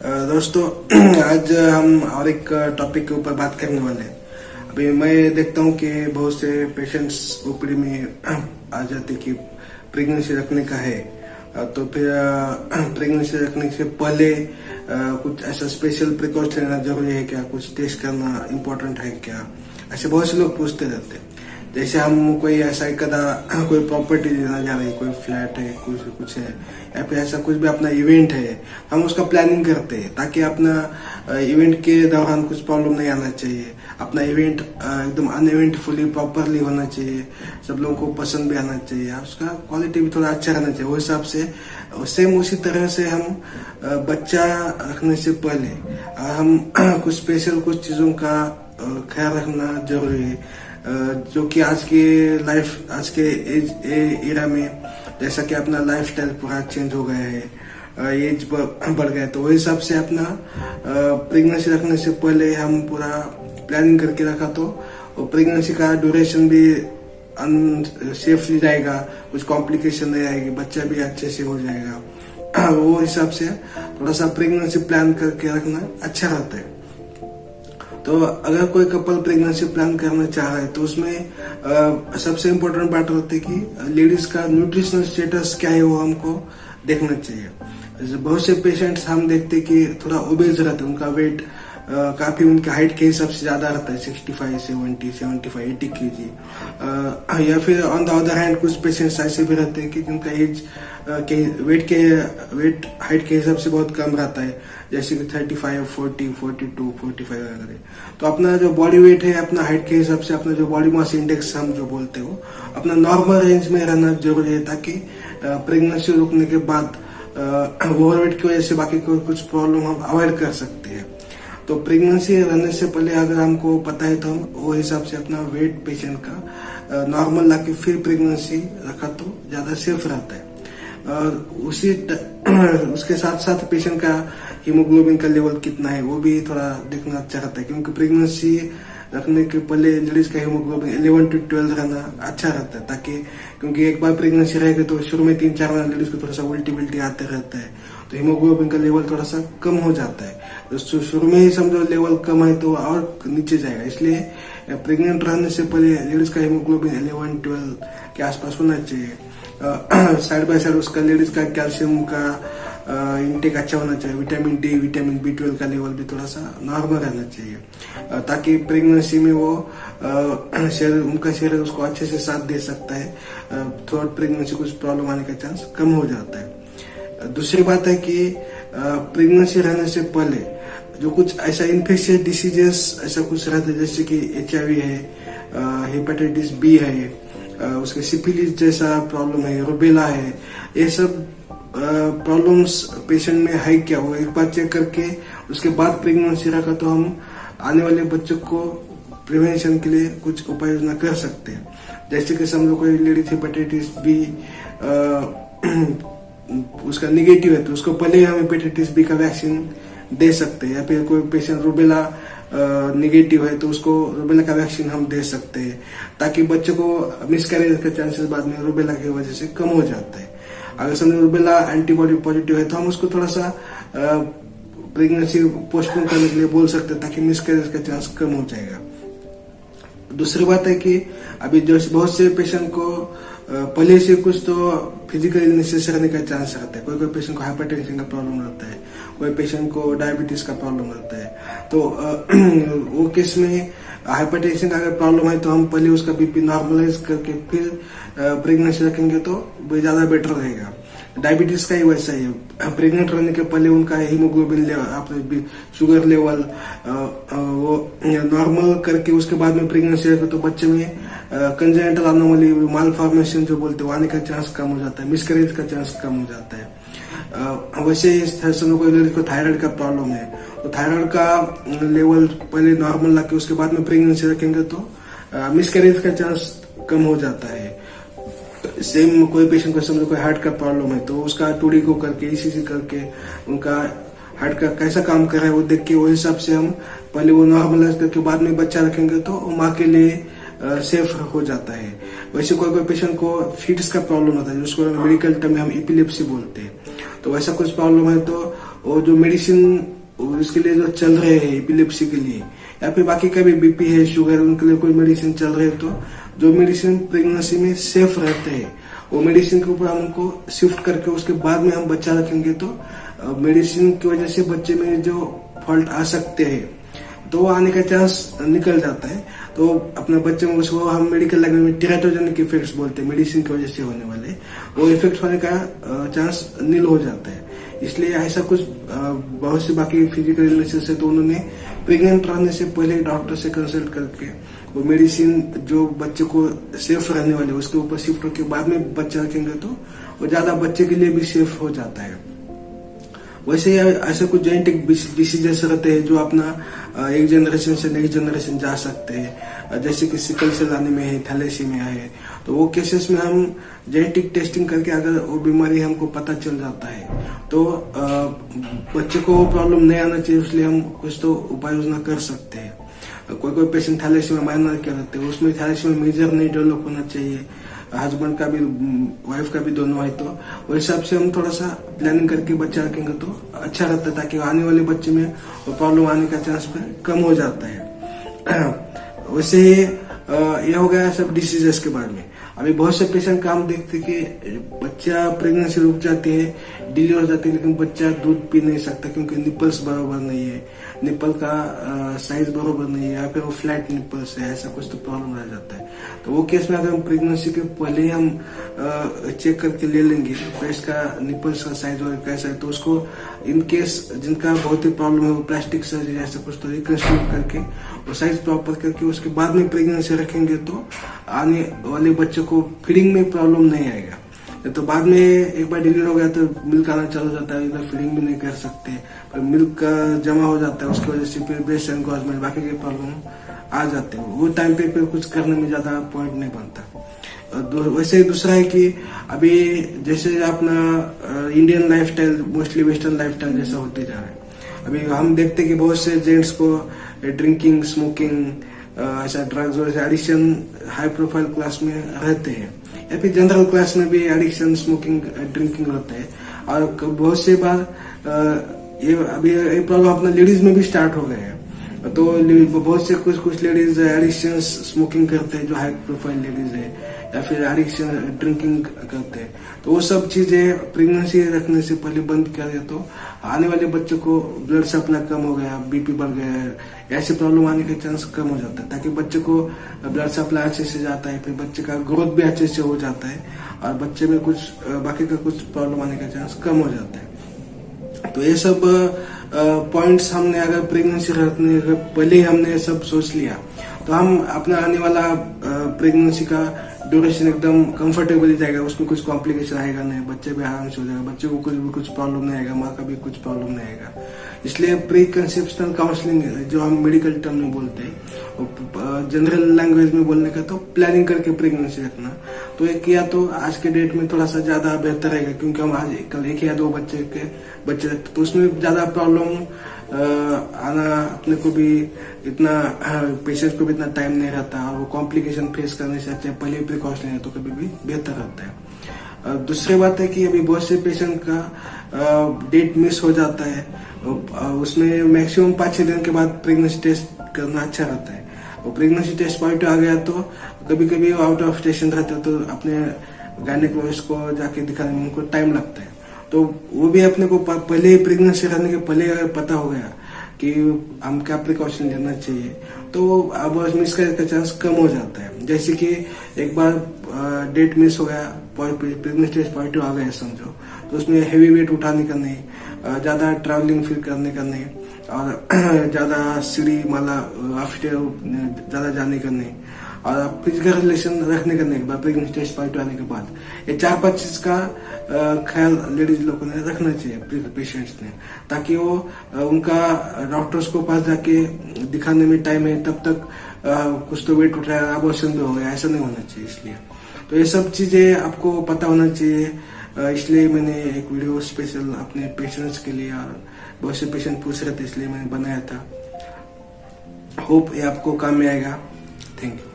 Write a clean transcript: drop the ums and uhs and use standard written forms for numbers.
दोस्तों आज हम और एक टॉपिक के ऊपर बात करने वाले हैं। अभी मैं देखता हूँ कि बहुत से पेशेंट्स ओपीडी में आ जाते कि प्रेगनेंसी रखने का है, तो फिर प्रेगनेंसी रखने से पहले कुछ ऐसा स्पेशल प्रिकॉशन लेना जरूरी है क्या, कुछ टेस्ट करना इम्पोर्टेंट है क्या, ऐसे बहुत से लोग पूछते रहते हैं। जैसे हम कोई ऐसा कदा कोई प्रॉपर्टी लेना जा रहे हैं, कोई फ्लैट है, कुछ है, या फिर ऐसा कुछ भी अपना इवेंट है, हम उसका प्लानिंग करते हैं ताकि अपना इवेंट के दौरान कुछ प्रॉब्लम नहीं आना चाहिए, अपना इवेंट एकदम अनइवेंटफुली प्रॉपरली होना चाहिए, सब लोगों को पसंद भी आना चाहिए, उसका क्वालिटी भी थोड़ा अच्छा रहना चाहिए। वो हिसाब से सेम उसी तरह से हम बच्चा रखने से पहले हम कुछ स्पेशल कुछ चीजों का ख्याल रखना जरूरी है, जो कि आज के लाइफ, आज के एरा में जैसा कि अपना लाइफस्टाइल पूरा चेंज हो गया है, एज बढ़ गया है, तो वही हिसाब से अपना प्रेगनेंसी रखने से पहले हम पूरा प्लानिंग करके रखा तो प्रेगनेंसी का ड्यूरेशन भी सेफली जाएगा, कुछ कॉम्प्लिकेशन नहीं आएगी, बच्चा भी अच्छे से हो जाएगा। वो हिसाब से थोड़ा सा प्रेगनेंसी प्लान करके रखना अच्छा रहता है। तो अगर कोई कपल प्रेगनेंसी प्लान करना चाह रहा है तो उसमें सबसे इम्पोर्टेंट बात होती है कि लेडीज का न्यूट्रिशनल स्टेटस क्या है वो हमको देखना चाहिए। बहुत से पेशेंट्स हम देखते हैं कि थोड़ा ओबेज रहते हैं, उनका वेट काफी उनके हाइट के हिसाब से ज्यादा रहता है, 65, 70, 75, 80 kg, या फिर ऑन द अदर हैंड कुछ पेशेंट्स ऐसे भी रहते हैं कि जिनका एज वेट हाइट के हिसाब से बहुत कम रहता है, जैसे कि 35, 40, 42, 45 वगैरह। तो अपना जो बॉडी वेट है अपना हाइट के हिसाब से, अपना जो बॉडी मास इंडेक्स हम जो बोलते हो, अपना नॉर्मल रेंज में रहना जरूरी है, ताकि प्रेगनेंसी रोकने के बाद ओवरवेट की वजह से बाकी कोई कुछ प्रॉब्लम हम अवॉइड कर सकते हैं। तो प्रेगनेंसी रहने से पहले अगर हमको पता है तो हम वो हिसाब से अपना वेट पेशेंट का नॉर्मल लाके फिर प्रेगनेंसी रखा तो ज्यादा सेफ रहता है। उसके साथ साथ पेशेंट का हीमोग्लोबिन का लेवल कितना है वो भी थोड़ा देखना अच्छा रहता है, क्योंकि प्रेगनेंसी रखने के पहले लेडीज का हीमोग्लोबिन 11 to 12 रहना अच्छा रहता है, ताकि क्योंकि एक बार प्रेगनेंसी रहेगी तो शुरू में 3-4 महीने लेडीज को थोड़ा सा उल्टी आते रहता है, तो हीमोग्लोबिन का लेवल थोड़ा सा कम हो जाता है। तो शुरू में ही समझो लेवल कम है तो और नीचे जाएगा, इसलिए प्रेग्नेंट रहने से पहले लेडीज का हीमोग्लोबिन 11-12 के आसपास होना चाहिए। साइड बाय साइड उसका लेडीज का कैल्शियम का इनटेक अच्छा होना चाहिए, विटामिन डी, विटामिन B12 का लेवल भी थोड़ा सा नॉर्मल रहना चाहिए, ताकि प्रेगनेंसी में वो उनका शरीर उसको अच्छे से साथ दे सकता है, थ्रू आउट प्रेगनेंसी कुछ प्रॉब्लम आने का चांस कम हो जाता है। दूसरी बात है कि प्रेगनेंसी रहने से पहले जो कुछ ऐसा इन्फेक्शियस डिसीजेस ऐसा कुछ रहता है, जैसे कि HIV है, हेपेटाइटिस B है, उसके सिफिलिस जैसा प्रॉब्लम है, रुबेला है, ये सब प्रॉब्लम्स पेशेंट में है क्या, वो एक बार चेक करके उसके बाद प्रेगनेंसी रखा तो हम आने वाले बच्चों को प्रिवेंशन के लिए कुछ उपाय योजना कर सकते हैं। जैसे कि समझो कोई लेडी हेपेटाइटिस B उसका निगेटिव है तो उसको पहले हम हेपेटाइटिस B का वैक्सीन दे सकते हैं, या फिर कोई पेशेंट रुबेला निगेटिव है तो उसको रुबेला का वैक्सीन हम दे सकते हैं, ताकि बच्चों को मिसकैरेज के चांसेस बाद में रुबेला की वजह से कम हो जाता है। अगर समझो रुबेला एंटीबॉडी पॉजिटिव है तो हम उसको थोड़ा सा प्रेगनेंसी पोस्टपोन करने के लिए बोल सकते हैं, ताकि मिसकैरेज का चांस कम हो जाएगा। दूसरी बात है कि अभी जो बहुत से पेशेंट को पहले से कुछ तो फिजिकल इलनेसेस रहने का चांस रहता है, कोई पेशेंट को हाइपरटेंशन का प्रॉब्लम रहता है, कोई पेशेंट को डायबिटीज का प्रॉब्लम रहता है, तो वो केस में हाइपरटेंशन का अगर प्रॉब्लम है तो हम पहले उसका BP नॉर्मलाइज करके फिर प्रेगनेंसी रखेंगे तो ज्यादा बेटर रहेगा। डायबिटीज का ही वैसा ही है, प्रेग्नेंट रहने के पहले उनका हीमोग्लोबिन लेवल, शुगर लेवल वो नॉर्मल करके उसके बाद में प्रेगनेंसी रखे तो बच्चे में कंजेनिटल अनोमली, माल फॉर्मेशन जो बोलते हैं, आने का चांस कम हो जाता है, मिसकैरेज का चांस कम हो जाता है। वैसे ही समय कोई लड़की को थायराइड का प्रॉब्लम है तो थायराइड का लेवल पहले नॉर्मल लाके उसके बाद में प्रेगनेंसी रखेंगे तो मिसकैरेज का चांस कम हो जाता है। सेम कोई पेशेंट को समझो कोई हार्ट का प्रॉब्लम है तो उसका 2D को करके ECG करके उनका हार्ट का कैसा काम कर रहा है वो देख के वो हिसाब से हम पहले वो नॉर्मलाइज करके बाद में बच्चा रखेंगे तो माँ के लिए सेफ हो जाता है। वैसे कोई पेशेंट को फिट्स का प्रॉब्लम होता है, जिसको मेडिकल टर्म में हम एपिलेप्सी बोलते हैं, तो वैसा कुछ प्रॉब्लम है तो और जो मेडिसिन उसके लिए जो चल रहे हैं एपिलेप्सी के लिए या फिर बाकी का भी बीपी है, शुगर, उनके लिए कोई मेडिसिन चल रहे हैं, तो जो मेडिसिन प्रेगनेंसी में सेफ रहते हैं वो मेडिसिन के ऊपर हम उनको शिफ्ट करके उसके बाद में हम बच्चा रखेंगे तो मेडिसिन की वजह से बच्चे में जो फॉल्ट आ सकते हैं तो आने का चांस निकल जाता है। तो अपने बच्चे में उसको हम मेडिकल लैंग्वेज में टेराटोजेनिक इफेक्ट्स बोलते हैं, मेडिसिन की वजह से होने वाले वो इफेक्ट होने का चांस नील हो जाता है। इसलिए ऐसा कुछ बहुत से बाकी फिजिकल इलनेसेस है तो उन्होंने प्रेग्नेंट रहने से पहले डॉक्टर से कंसल्ट करके वो मेडिसिन जो बच्चे को सेफ रहने वाले उसके ऊपर शिफ्ट होकर बाद में बच्चा रखेंगे तो वो ज्यादा बच्चे के लिए भी सेफ हो जाता है। वैसे ऐसे कुछ जेनेटिक डिसीजेस रहते हैं जो अपना एक जनरेशन से नेक्स्ट जनरेशन जा सकते हैं, जैसे कि सिकल सेल एनीमिया है, थैलेसीमिया है, तो वो केसेस में हम जेनेटिक टेस्टिंग करके अगर वो बीमारी हमको पता चल जाता है तो बच्चे को वो प्रॉब्लम नहीं आना चाहिए, इसलिए हम कुछ तो उपाय योजना कर सकते हैं। कोई पेशेंट थैलेसीमिया माइनर क्या रहते हैं उसमें थैलेसीमिया मेजर नहीं डेवलप होना चाहिए, हस्बैंड का भी वाइफ का भी दोनों है, तो वो हिसाब से हम थोड़ा सा प्लानिंग करके बच्चा रखेंगे तो अच्छा रहता है ताकि आने वाले बच्चे में वो प्रॉब्लम आने का चांस कम हो जाता है। वैसे ये हो गया सब डिसीजेस के बारे में। अभी बहुत से पेशेंट का हम देखते कि बच्चा प्रेगनेंसी रुक जाती है, डिले हो जाती है, लेकिन बच्चा दूध पी नहीं सकता क्योंकि निपल्स बराबर नहीं है, निपल का साइज बराबर नहीं है या फिर वो फ्लैट निपल्स है, ऐसा कुछ तो प्रॉब्लम रह जाता है। तो वो केस में अगर हम प्रेगनेंसी के पहले ही हम चेक करके ले लेंगे ब्रेस्ट का निपल्स का साइज और कैसा है तो उसको इन केस जिनका बहुत ही प्रॉब्लम है वो प्लास्टिक सर्जरी ऐसा कुछ तो रिकंस्ट्रक्ट करके वो साइज प्रॉपर करके उसके बाद में प्रेगनेंसी रखेंगे तो आने वाले बच्चे को फीडिंग में प्रॉब्लम नहीं आएगा। तो बाद में एक बार डिलीवर हो गया तो मिल्क आना चालू हो जाता है, इधर फीडिंग भी नहीं कर सकते, पर मिल्क जमा हो जाता है, उसकी वजह से फिर ब्रेस्ट एनकॉर्जमेंट बाकी के प्रॉब्लम आ जाते हैं। वो टाइम पे फिर कुछ करने में ज्यादा पॉइंट नहीं बनता। वैसे ही दूसरा है कि अभी जैसे अपना Indian lifestyle mostly western lifestyle जैसा होते जा रहा है, अभी हम देखते कि बहुत से जेंट्स को ड्रिंकिंग, स्मोकिंग, ऐसा ड्रग्स और एडिक्शन हाई प्रोफाइल क्लास में रहते हैं या फिर जनरल क्लास में भी एडिक्शन, स्मोकिंग, ड्रिंकिंग रहता है। और बहुत से बार ये अभी ये प्रॉब्लम अपना लेडीज में भी स्टार्ट हो गया है। तो बहुत से कुछ लेडीज एडिक्शन स्मोकिंग करते हैं जो हाई प्रोफाइल लेडीज है या फिर एडिक्शन ड्रिंकिंग करते हैं, तो वो सब चीजें प्रेगनेंसी रखने से पहले बंद कर दिया तो आने वाले बच्चे को ब्लड सप्लाई कम हो गया, बीपी बढ़ गया, ऐसे प्रॉब्लम आने का चांस कम हो जाता है ताकि बच्चे को ब्लड सप्लाई अच्छे से जाता है, फिर बच्चे का ग्रोथ भी अच्छे से हो जाता है और बच्चे में कुछ बाकी का कुछ प्रॉब्लम आने का चांस कम हो जाता है। तो ये सब पॉइंट्स हमने अगर प्रेगनेंसी रखने पहले ही हमने सब सोच लिया तो हम अपना आने वाला प्रेगनेंसी का ड्यूरेशन एकदम कंफर्टेबली जाएगा, उसमें कुछ कॉम्प्लिकेशन आएगा नहीं, बच्चे भी आराम से हो जाएगा, बच्चे को कुछ प्रॉब्लम नहीं आएगा, माँ का भी कुछ प्रॉब्लम नहीं आएगा। इसलिए प्री कंसेप्शनल काउंसलिंग जो हम मेडिकल टर्म में बोलते हैं, जनरल लैंग्वेज में बोलने का तो प्लानिंग करके प्रेगनेंसी रखना, तो ये किया तो आज के डेट में थोड़ा सा ज्यादा बेहतर रहेगा क्योंकि हम आज कल एक या दो बच्चे रखते तो उसमें ज्यादा प्रॉब्लम आना अपने को भी इतना पेशेंट को भी इतना टाइम नहीं रहता और वो कॉम्प्लिकेशन फेस करने से अच्छा पहले प्रिकॉशन है तो कभी भी बेहतर रहता है। दूसरी बात है कि अभी बहुत से पेशेंट का डेट मिस हो जाता है, उसमें मैक्सिमम 5-6 दिन के बाद प्रेगनेंसी टेस्ट करना अच्छा रहता है। और प्रेगनेंसी टेस्ट पॉजिटिव आ गया तो कभी कभी आउट ऑफ स्टेशन रहता है तो अपने गायनेकोलॉजिस्ट को जाके दिखाने में उनको टाइम लगता है, तो वो भी अपने को पहले प्रेगनेंसी रहने के पहले अगर पता हो गया कि हम क्या प्रिकॉशन लेना चाहिए तो अब मिस करने का चांस कम हो जाता है। जैसे कि एक बार डेट मिस हो गया, प्रेगनेंसी टेस्ट पॉजिटिव आ गया समझो, तो उसमें हेवी वेट उठाने का नहीं, ज्यादा ट्रैवलिंग फिर करने का नहीं और ज्यादा सीढ़ी माला आफ्टर ज्यादा जाने का नहीं और फिजिकल रिलेशन रखने का नहीं प्रेगनेंसी टेस्ट पॉजिटिव आने के बाद। ये 4-5 चीज का ख्याल लेडीज लोगों ने रखना चाहिए पेशेंट्स ने, ताकि वो उनका डॉक्टर्स को पास जाके दिखाने में टाइम है तब तक कुछ तो वेट उठाया, अबॉर्शन भी हो गया, ऐसा नहीं होना चाहिए। इसलिए तो ये सब चीजें आपको पता होना चाहिए, इसलिए मैंने एक वीडियो स्पेशल अपने पेशेंट्स के लिए और बहुत से पेशेंट पूछ रहे थे इसलिए मैंने बनाया था। होप ये आपको काम में आएगा। Thank you.